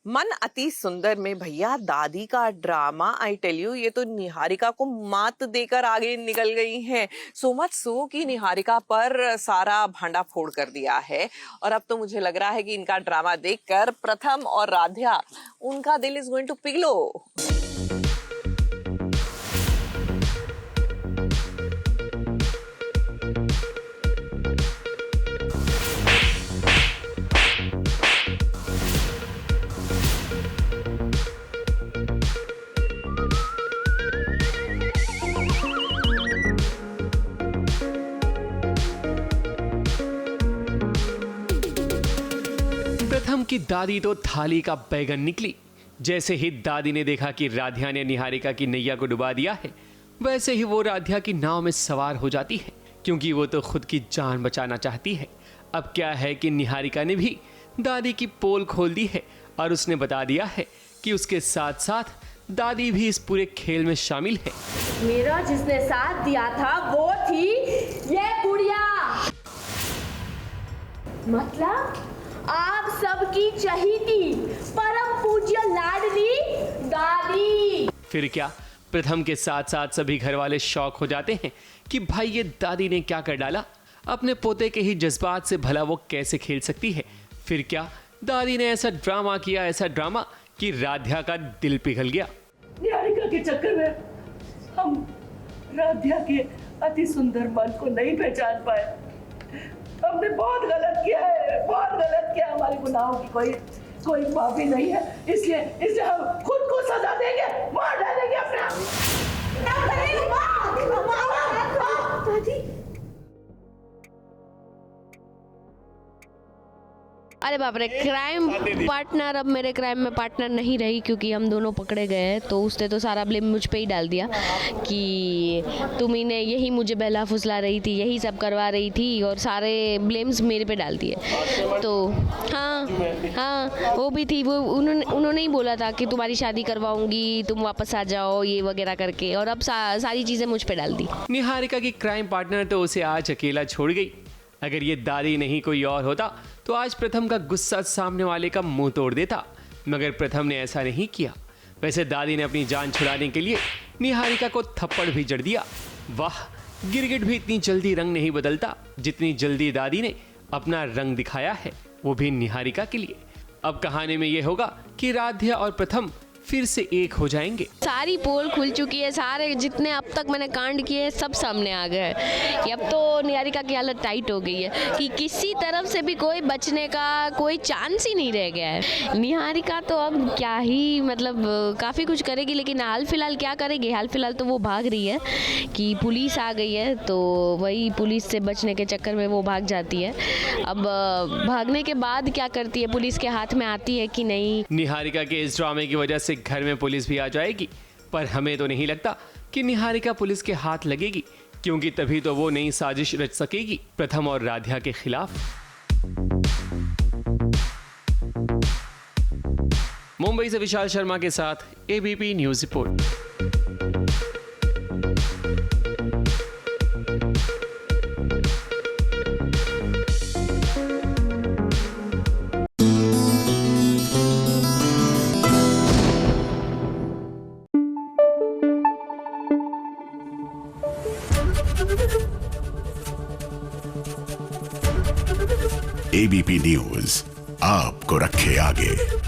मन अति सुंदर में भैया दादी का ड्रामा, आई टेल यू, ये तो निहारिका को मात देकर आगे निकल गई हैं। सो मच सो कि निहारिका पर सारा भांडा फोड़ कर दिया है। और अब तो मुझे लग रहा है कि इनका ड्रामा देखकर प्रथम और राध्या, उनका दिल इज गोइंग टू पिघलो। प्रथम की दादी तो थाली का बैगन निकली। जैसे ही दादी ने देखा कि राध्या ने निहारिका की नैया को डुबा दिया है, वैसे ही वो राध्या की नाव में सवार हो जाती है, क्योंकि वो तो खुद की जान बचाना चाहती है। अब क्या है कि निहारिका ने भी दादी की पोल खोल दी है और उसने बता दिया है कि उसके साथ साथ दादी भी इस पूरे खेल में शामिल है। मेरा जिसने साथ दिया था वो थी ये गुड़िया, मतलब आप सबकी चहीती परम पूज्य लाडली दादी। फिर क्या, प्रथम के साथ साथ सभी घर वाले शौक हो जाते हैं कि भाई ये दादी ने क्या कर डाला। अपने पोते के ही जज्बात से भला वो कैसे खेल सकती है। फिर क्या, दादी ने ऐसा ड्रामा किया, ऐसा ड्रामा कि राध्या का दिल पिघल गया। निहारिका के चक्कर में हम राध्या के अति सुंदर मन को नहीं पहचान पाए। हमने बहुत गलत किया है, बहुत गलत किया। हमारे गुनाहों की कोई माफी नहीं है, इसलिए हम खुद को सजा देंगे, मार डालेंगे अपने आप। अरे बाप रे, क्राइम पार्टनर अब मेरे क्राइम में पार्टनर नहीं रही, क्योंकि हम दोनों पकड़े गए। तो उसने तो सारा ब्लेम मुझ पे ही डाल दिया कि तुम्ही ने यही मुझे बहला फुसला रही थी, यही सब करवा रही थी, और सारे ब्लेम्स मेरे पे डाल दिए। तो हाँ वो भी थी, वो उन्होंने ही बोला था कि तुम्हारी शादी करवाऊंगी, तुम वापस आ जाओ, ये वगैरह करके, और अब सारी चीज़ें मुझ पे डाल दी। निहारिका की क्राइम पार्टनर तो उसे आज अकेला छोड़ गई। अगर ये दादी नहीं कोई और होता तो आज प्रथम का गुस्सा सामने वाले का मुंह तोड़ देता, मगर प्रथम ने ऐसा नहीं किया। वैसे दादी ने अपनी जान छुड़ाने के लिए निहारिका को थप्पड़ भी जड़ दिया। वाह, गिरगिट भी इतनी जल्दी रंग नहीं बदलता जितनी जल्दी दादी ने अपना रंग दिखाया है, वो भी निहारिका के लिए। अब कहानी में ये होगा कि राध्या और प्रथम फिर से एक हो जाएंगे। सारी पोल खुल चुकी है, सारे जितने अब तक मैंने कांड किए सब सामने आ गए हैं कि अब तो निहारिका की हालत टाइट हो गई है कि किसी तरफ से भी कोई बचने का कोई चांस ही नहीं रह गया है। निहारिका तो अब क्या ही, मतलब काफ़ी कुछ करेगी, लेकिन हाल फिलहाल क्या करेगी? हाल फिलहाल तो वो भाग रही है कि पुलिस आ गई है, तो वही पुलिस से बचने के चक्कर में वो भाग जाती है। अब भागने के बाद क्या करती है, पुलिस के हाथ में आती है कि नहीं। निहारिका के इस ड्रामे की वजह से घर में पुलिस भी आ जाएगी, पर हमें तो नहीं लगता कि निहारिका पुलिस के हाथ लगेगी, क्योंकि तभी तो वो नई साजिश रच सकेगी प्रथम और राध्या के खिलाफ। मुंबई से विशाल शर्मा के साथ ABP news report. ABP news आपको रखे आगे।